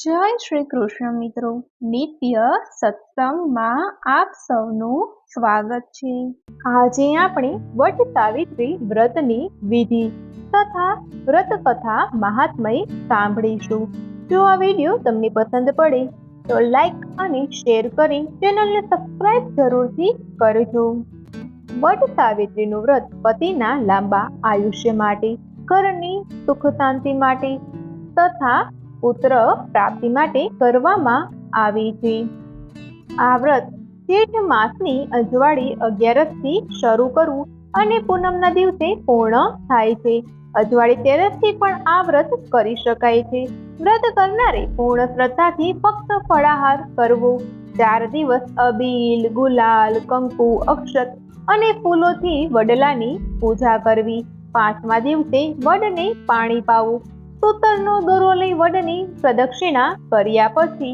જય શ્રી કૃષ્ણ મિત્રો, નિત્ય સત્સંગમાં આપ સૌનું સ્વાગત છે। આજે આપણે વટ સાવિત્રી વ્રતની વિધિ તથા વ્રત કથા મહાત્મય સાંભળીશું। જો આ વિડીયો તમને પસંદ પડે તો લાઈક અને શેર કરી ચેનલને સબસ્ક્રાઇબ જરૂરથી કરજો। વટ સાવિત્રીનું વ્રત પતિના લાંબા આયુષ્ય માટે, ઘરની સુખ શાંતિ માટે તથા પુત્ર પ્રાપ્તિ માટે કરવામાં આવે છે। આ વ્રત જેઠ માસની અજવાળી 11 થી શરૂ કરવું અને પૂનમના દિવસે પૂર્ણ થાય છે। અજવાળી 13 થી પણ આ વ્રત કરી શકાય છે। વ્રત કરનારે પૂર્ણ શ્રદ્ધાથી ફક્ત ફળાહાર કરવો, 4 દિવસ અબીલ, ગુલાલ, કંકુ, અક્ષત અને ફૂલોથી વડલાની પૂજા કરવી, 5મા દિવસે વડને પાણી પાવું, સૂતરનો દોરો લઈ વડની પ્રદક્ષિણા કર્યા પછી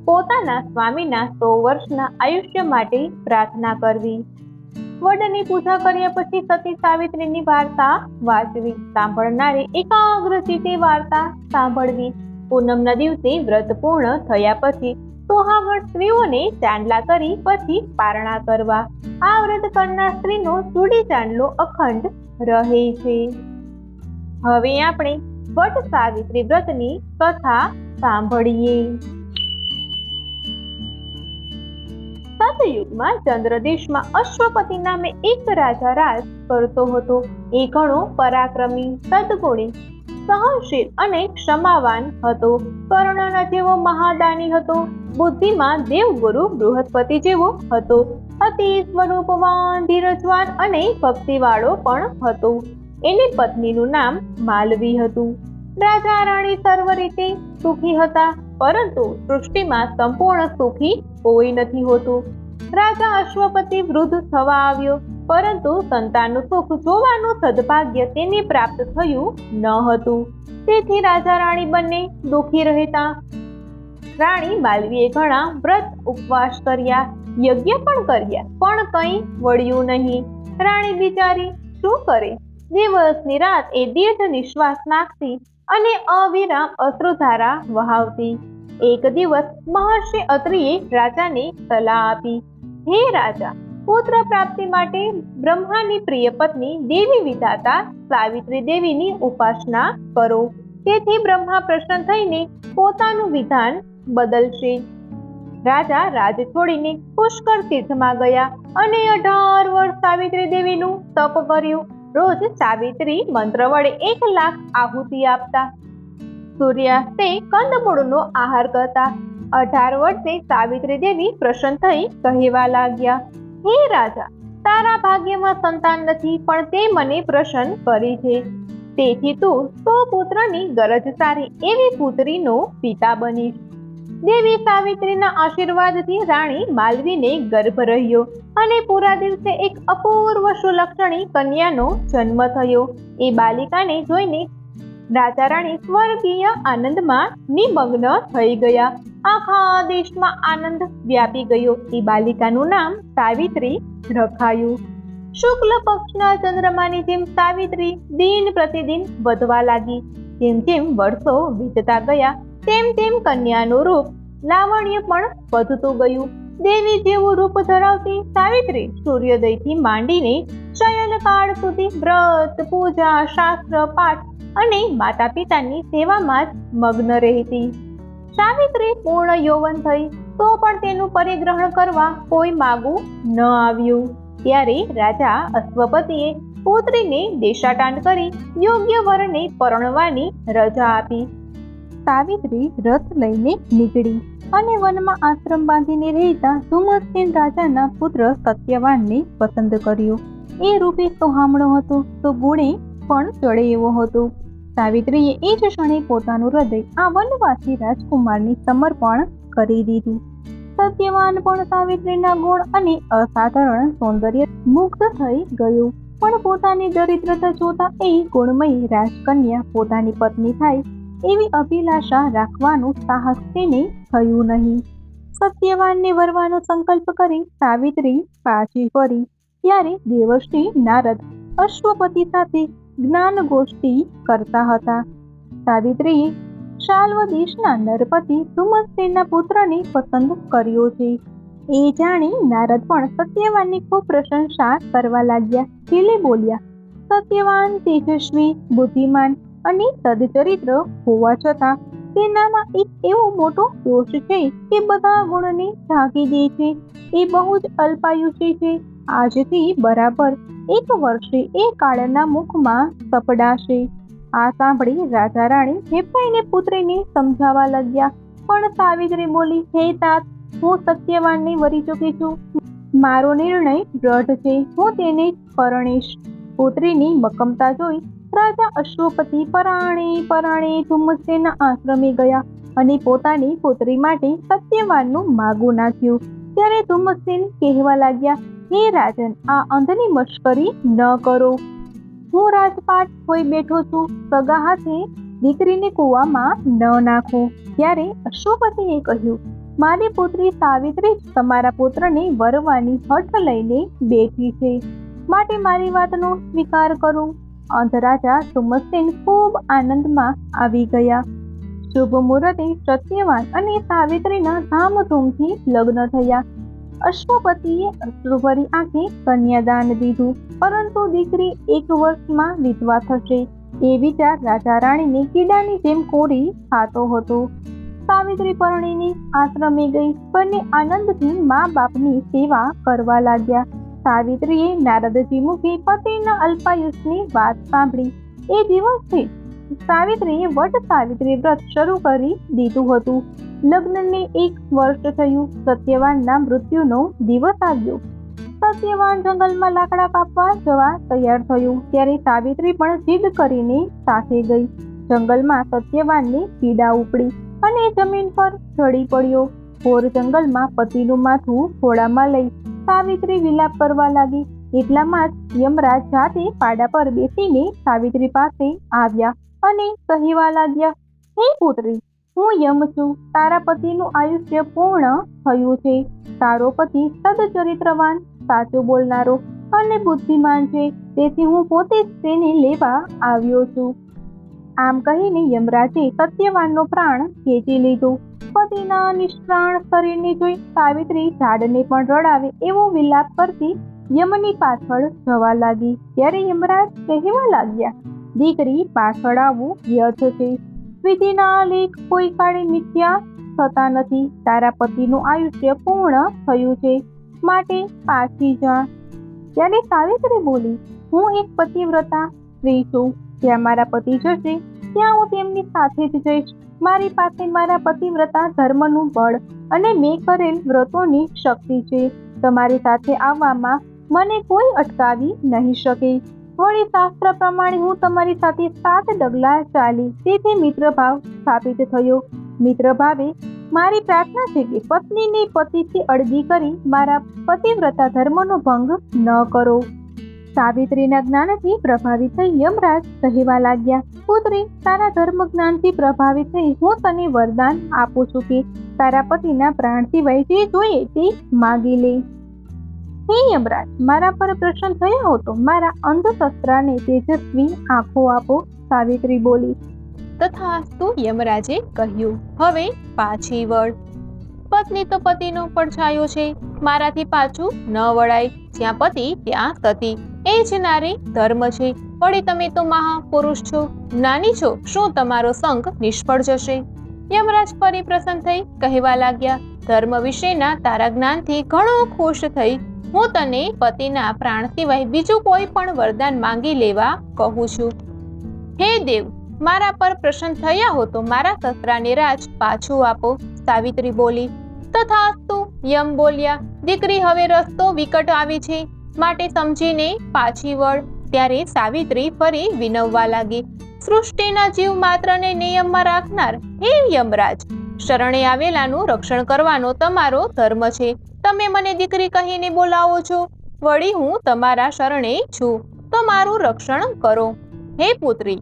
પોતાના સ્વામીના 100 વર્ષના આયુષ્ય માટે પ્રાર્થના કરવી। વડની પૂજા કર્યા પછી સતી સાવિત્રીની વાર્તા વાંચવી, સાંભળનારે એકાગ્રચિત્તે વાર્તા સાંભળવી। પૂનમના દિવસે વ્રત પૂર્ણ થયા પછી સોહાગણ સ્ત્રીઓને ચાંદલા કરી પછી પારણા કરવા। આ વ્રત કરનાર સ્ત્રીનો ચૂડી ચાંદલો અખંડ રહે છે। હવે આપણે વટ સાવિત્રી વ્રતની કથા સાંભળીએ। સતયુગમાં ચંદ્રદેશમાં અશ્વપતિ નામે એક રાજા રાજ કરતો હતો। એ ઘણો પરાક્રમી, સદગુણી, સહનશીલ અને ક્ષમાવાન હતો। કર્ણના જેવો મહાદાની હતો। બુદ્ધિમાં દેવગુરુ બૃહસ્પતિ જેવો હતો। અતિ સ્વરૂપવાન, ધીરજવાન અને ભક્તિવાળો પણ હતો। એની પત્નીનું નામ માલવી હતું। રાજા રાણી સર્વ રીતે સુખી હતા, પરંતુ સૃષ્ટિમાં સંપૂર્ણ સુખી કોઈ નથી હોતું। રાજા અશ્વપતિ વૃદ્ધ થવા આવ્યો, પરંતુ સંતાનનું સુખ જોવાનું સદભાગ્ય તેને પ્રાપ્ત થયું ન હતું। તેથી રાજા રાણી બંને દુઃખી રહેતા। રાણી માલવીએ ઘણા વ્રત ઉપવાસ કર્યા, યજ્ઞ પણ કર્યા, પણ કંઈ વળ્યું નહીં। રાણી બિચારી શું કરે? દિવસની રાત એ દીર્ઘ નિશ્વાસ નાખતી અને અવિરામ અશ્રુધારા વહાવતી। એક દિવસ મહર્ષિ અત્રિએ રાજાને સલાહ આપી, હે રાજા, પુત્ર પ્રાપ્તિ માટે બ્રહ્માની પ્રિય પત્ની દેવી વિધાતા સાવિત્રી દેવીની ઉપાસના કરો, તેથી બ્રહ્મા પ્રસન્ન થઈને પોતાનું વિધાન બદલશે। રાજા રાજ છોડીને પુષ્કર તીર્થમાં ગયા અને 18 વર્ષ સાવિત્રી દેવીનું તપ કર્યું। રોજ સાવિત્રી મંત્ર વડે 1 લાખ આહુતિ આપતા, સૂર્યાસ્તે કંદમૂળનો આહાર કરતા। 18 વર્ષે સાવિત્રી દેવી પ્રસન્ન થઈ કહેવા લાગ્યા, હે રાજા, તારા ભાગ્યમાં સંતાન નથી, પણ તે મને પ્રસન્ન કરી છે, તેથી તું 100 પુત્રની ગરજ સારી એવી પુત્રીનો પિતા બનીશ। દેવી સાવિત્રીના આશીર્વાદથી રાણી માલવીને ગર્ભ રહ્યો અને પૂરા દિવસે એક અપૂર્વ સુલક્ષણી કન્યાનો જન્મ થયો। એ બાલિકાને જોઈને રાજા રાણી સ્વર્ગીય આનંદમાં નિમગ્ન થઈ ગયા। આખા દેશમાં આનંદ વ્યાપી ગયો। એ બાલિકાનું નામ સાવિત્રી રખાયું। શુક્લ પક્ષના ચંદ્રમાની જેમ સાવિત્રી દિન પ્રતિદિન વધવા લાગી। જેમ જેમ વર્ષો વીતતા ગયા તેમ તેમ કન્યાનું રૂપ લાવણ્ય પણ વધતું ગયું। દેવી જેવું રૂપ ધરાવતી સાવિત્રી સૂર્યોદયથી માંડીને શયનકાળ સુધી વ્રત, પૂજા, શાસ્ત્ર પાઠ અને માતા પિતાની સેવામાં જ મગ્ન રહેતી। સાવિત્રી પૂર્ણ યૌવન થઈ તો પણ તેનું પરિગ્રહણ કરવા કોઈ માગું ન આવ્યું। ત્યારે રાજા અશ્વપતિએ પુત્રીને દેશાટાંડ કરી યોગ્ય વરને પરણવાની રજા આપી। સાવિત્રી રથ લઈને નીકળી અને વનમાં આશ્રમ બાંધીને રહેતા ધુમ્મસેન રાજાના પુત્ર સત્યવાનને પસંદ કર્યો। એ રૂપે સોહામણો હતો તો ગુણે પણ ચડે એવો હતો। સાવિત્રીએ એ જ ક્ષણે પોતાનું હૃદય આ વનવાસી રાજકુમારને સમર્પણ કરી દીધું। સત્યવાન પણ સાવિત્રીના ગુણ અને અસાધારણ સૌંદર્ય મુગ્ધ થઈ ગયો, પણ પોતાની દરિદ્રતા જોતા એ ગુણમયી રાજકન્યા પોતાની પત્ની થાય એવી અભિલાષા રાખવાનું સાહસ તેને થયું નહીં। સત્યવાનને વરવાનો સંકલ્પ કરી સાવિત્રી પાછી ફરી ત્યારે દેવર્ષિ નારદ અશ્વપતિ સાથે જ્ઞાન ગોષ્ઠી કરતા હતા। સાવિત્રીએ શાલ્વ દેશના નરપતિ ધુમ્મસેનના પુત્રને પસંદ કર્યો છે. એ જાણી નારદ પણ સત્યવાનની ખૂબ પ્રશંસા કરવા લાગ્યા. છેલ્લે બોલ્યા, સત્યવાન તેજસ્વી, બુદ્ધિમાન અને સદચરિત્ર હોવા છતાં તેનામાં એક એવો મોટો દોષ છે કે બધા ગુણને ઢાંકી દે છે. એ બહુ જ અલ્પાયુષી છે. આજથી બરાબર 1 વર્ષે એ કાળના મુખમાં સપડાશે. આ સાંભળી રાજા રાણી હેપાઈને પુત્રીને સમજાવવા લાગ્યા. પણ સાવિત્રી બોલી, હે તાત, હું સત્યવાનને વરી ચૂકી છું. મારો નિર્ણય દ્રઢ છે. હું તેને જ પરણીશ. પુત્રીની મક્કમતા જોઈ રાજા અશ્વપતિ પરાણે ધુમ્મસેનના આશ્રમે ગયા અને પોતાની પુત્રી માટે સત્યવાનનું માગું નાખ્યું. ત્યારે ધુમ્મસેન કહેવા લાગ્યા, હે રાજન, આ અંધની મશ્કરી ન કરો. હું રાજપાટ હોઈ બેઠો છું. સગા હાથે દીકરીને કૂવામાં ન નાખો. ત્યારે અશ્વપતિએ કહ્યું, મારી પુત્રી સાવિત્રી જ તમારા પુત્રને વરવાની હઠ લઈને બેઠી છે, માટે મારી વાતનો સ્વીકાર કરો. અંધ રાજા ધુમ્મસેન ખૂબ આનંદમાં આવી ગયા. શુભ મુહૂર્તે સત્યવાન અને સાવિત્રીના ધામધૂમથી લગ્ન થયા. અશ્વપતિએ અશ્રુભરી આંખે કન્યાદાન દીધું, પરંતુ દીકરી 1 વર્ષમાં વિધવા થશે એ વિચાર રાજા રાણીને કીડાની જેમ કોરી ખાતો હતો. સાવિત્રી પરણીને આશ્રમે ગઈ. બંને આનંદથી મા બાપની સેવા કરવા લાગ્યા. સાવિત્રીએ નારદજી મુખે પતિના અલ્પાયુષની વાત સાંભળી. એ દિવસથી સાવિત્રીએ વટ સાવિત્રી વ્રત શરૂ કરી દીધું હતું. લગ્નને 1 વર્ષ થયું. સત્યવાનના મૃત્યુનો દિવસ આવ્યો. સત્યવાન જંગલમાં લાકડા કાપવા જવા તૈયાર થયું. ત્યારે સાવિત્રી પણ જીદ કરીને સાથે ગઈ. જંગલમાં સત્યવાનને પીડા ઉપડી અને જમીન પર ઢળી પડ્યો. ઘોર જંગલમાં પતિનું માથું ઘોડામાં લઈ સાવિત્રી વિલાપ કરવા લાગી. એટલામાં જ યમરાજ જાતે પાડા પર બેસીને સાવિત્રી પાસે આવ્યા અને કહેવા લાગ્યા, હે પુત્રી, હું યમ છું. તારા પતિનું આયુષ્ય પૂર્ણ થયું છે. તારો પતિ સદચરિત્રવાન, સાચું બોલનારો અને બુદ્ધિમાન છે. તેથી હું પોતે જ તેને લેવા આવ્યો છું. આમ કહીને યમરાજે સત્યવાનનો પ્રાણ ખેંચી લીધો. પતિના નિષ્પ્રાણ શરીરને જોઈ સાવિત્રી ઝાડને પણ રડાવે એવો વિલાપ કરતી યમની પાછળ જવા લાગી. ત્યારે યમરાજ કહેવા લાગ્યા, દીકરી, પાછળ આવવું વ્યર્થ છે. વિધિના લેખ કોઈ કાળે મિથ્યા થતા નથી. તારા પતિનું આયુષ્ય પૂર્ણ થયું છે, માટે પાછી જા. ત્યારે સાવિત્રી બોલી, હું એક પતિવ્રતા સ્ત્રી છું. જ્યાં મારા પતિ જશે ત્યાં હું તેમની સાથે જ જઈશ. મારી પાસે મારા પતિવ્રતા ધર્મનું બળ અને મેં કરેલ વ્રતોની શક્તિ છે. તમારી સાથે આવવામાં મને કોઈ અટકાવી નહીં શકે. વળી શાસ્ત્ર પ્રમાણે હું તમારી સાથે 7 ડગલા ચાલી. તેથી મિત્રભાવ સ્થાપિત થયો. મિત્રભાવે મારી પ્રાર્થના છે કે પત્નીને પતિથી અળગી કરી મારા પતિવ્રતા ધર્મનો ભંગ ન કરો. સાવિત્રીના જ્ઞાનથી પ્રભાવિત થઈ યમરાજ કહેવા લાગ્યા, પુત્રી, તારા ધર્મ જ્ઞાનથી પ્રભાવિત થઈ હું તને વરદાન આપું છું કે તારા પતિના પ્રાણ સિવાય જે જોઈએ તે માગી લે. હે યમરાજ, મારા પર પ્રસન્ન થયા હો તો મારા અંધ શસ્ત્રાને તેજસ્વી આંખો આપો. સાવિત્રી બોલી, તથાસ્તુ યમરાજે કહ્યું, હવે પાછી વળ. પત્ની તો પતિનો પડછાયો છે, મારાથી પાછું ન વળાય. જ્યાં પતિ ત્યાં સતી, એ જ નારી ધર્મ છે. વળી તમે તો મહાપુરુષ છો, જ્ઞાની છો, શું તમારો સંગ નિષ્ફળ જશે? યમરાજ ફરી પ્રસન્ન થઈ કહેવા લાગ્યા, ધર્મ વિશેના તારા જ્ઞાનથી ઘણો ખુશ થઈ હું તને પતિના પ્રાણ સિવાય બીજું કોઈ પણ વરદાન માંગી લેવા કહું છું. હે દેવ, મારા પર પ્રસન્ન થયા હો તો મારા શસ્ત્રાને રાજ પાછું આપો. સાવિત્રી બોલી, તથાસ્તુ. યમ બોલ્યા, દીકરી, હવે રસ્તો વિકટ આવી છે, માટે સમજીને પાછી વળ. ત્યારે સાવિત્રી ફરી વિનવવા લાગી, સૃષ્ટિના જીવ માત્રને નિયમમાં રાખનાર હે યમરાજ, શરણે આવેલાનું રક્ષણ કરવાનો તમારો ધર્મ છે. તમે મને દીકરી કહીને બોલાવો છો, વળી હું તમારા શરણે છું, તો મારું રક્ષણ કરો. હે પુત્રી,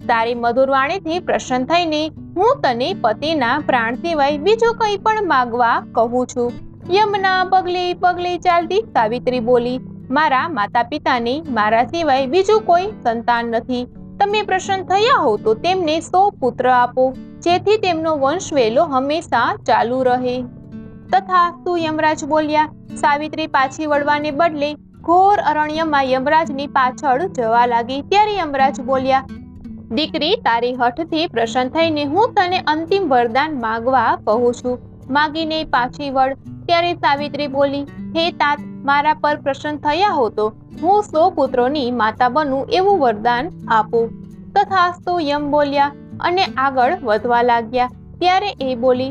તારી મધુર વાણીથી પ્રસન્ન થઈને હું તને પતિના પ્રાણ સિવાય બીજું કંઈ પણ માગવા કહું છું. યમના પગલે પગલે ચાલતી સાવિત્રી બોલી, મારા માતા પિતાને મારા સિવાય બીજું કોઈ સંતાન નથી. તમે પ્રસન્ન થયા હો તો તેમને 100 પુત્ર આપો. જેથી તેમનો વંશવેલો હંમેશા ચાલુ રહે. તથાસ્તુ યમરાજ બોલ્યા. સાવિત્રી પાછી વળવાને બદલે ઘોર અરણ્યમાં યમરાજની પાછળ જવા લાગી. ત્યારે યમરાજ બોલ્યા, દીકરી, તારી હઠથી પ્રસન્ન થઈને હું તને અંતિમ વરદાન માગવા કહું છું. માગીને પાછી વળ. ત્યારે સાવિત્રી બોલી, હે તાત, મારા પર પ્રસન્ન થયા હો તો હું 100 પુત્રોની માતા બનું એવું વરદાન આપો. તથાસ્તુ યમ બોલ્યા અને આગળ વધવા લાગ્યા. ત્યારે એ બોલી,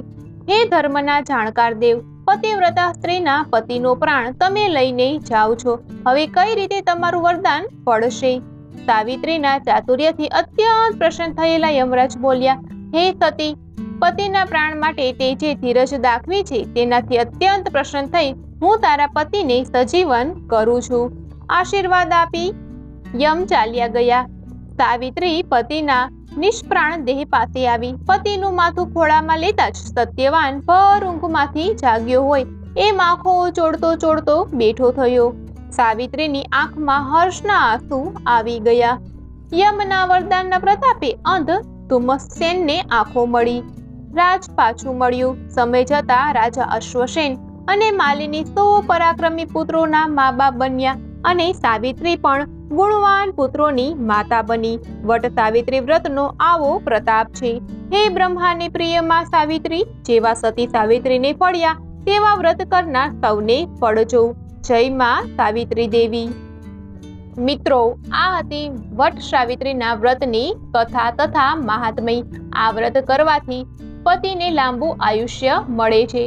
હે ધર્મના જાણકાર દેવ, પતિવ્રતા સ્ત્રીના પતિનો પ્રાણ તમે લઈને જાઓ છો. હવે કઈ રીતે તમારું વરદાન ફળશે? સાવિત્રીના ચાતુર્યથી અત્યંત પ્રસન્ન થયેલા યમરાજ બોલ્યા, હે સતી, પતિના પ્રાણ માટે તે જે ધીરજ દાખવી છે તેનાથી અત્યંત પ્રસન્ન થઈ હું તારા પતિને સજીવન કરું છું. આશીર્વાદ આપી યમ ચાલ્યા ગયા. સાવિત્રી પતિના નિષ્પ્રાણ દેહ પાસે આવી. પતિનું માથું ખોળામાં લેતા જ સત્યવાન ભર ઊંઘમાંથી જાગ્યો હોય એમ આંખો ચોળતો ચોળતો બેઠો થયો. સાવિત્રીની આંખમાં હર્ષના આંસુ આવી ગયા. યમના વરદાનના પ્રતાપે અંધ ધુમ્મસેનને આંખો મળી. રાજ પાછું મળ્યું. સમય જતા રાજા અશ્વસેન અને માલિની 100 પરાક્રમી પુત્રોના મા બાપ બન્યા અને સાવિત્રી પણ ગુણવાન પુત્રોની માતા બની. વટ સાવિત્રી વ્રતનો આવો પ્રતાપ છે. હે બ્રહ્માને પ્રિય માં સાવિત્રી, જેવા સતી સાવિત્રીને ફળ્યા તેવા વ્રત કરનાર સૌને ફળજો. જય માં સાવિત્રી દેવી. મિત્રો, આ હતી વટ સાવિત્રીના વ્રતની કથા તથા મહાત્મય. આ વ્રત કરવાથી પતિને લાંબુ આયુષ્ય મળે છે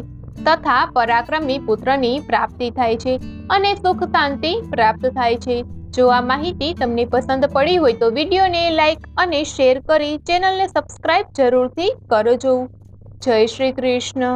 તથા પરાક્રમી પુત્રની પ્રાપ્તિ થાય છે અને સુખ શાંતિ પ્રાપ્ત થાય છે. જો આ માહિતી તમને પસંદ પડી હોય તો વિડીયોને લાઈક અને શેર કરી ચેનલને સબસ્ક્રાઇબ જરૂરથી કરજો. જય શ્રી કૃષ્ણ.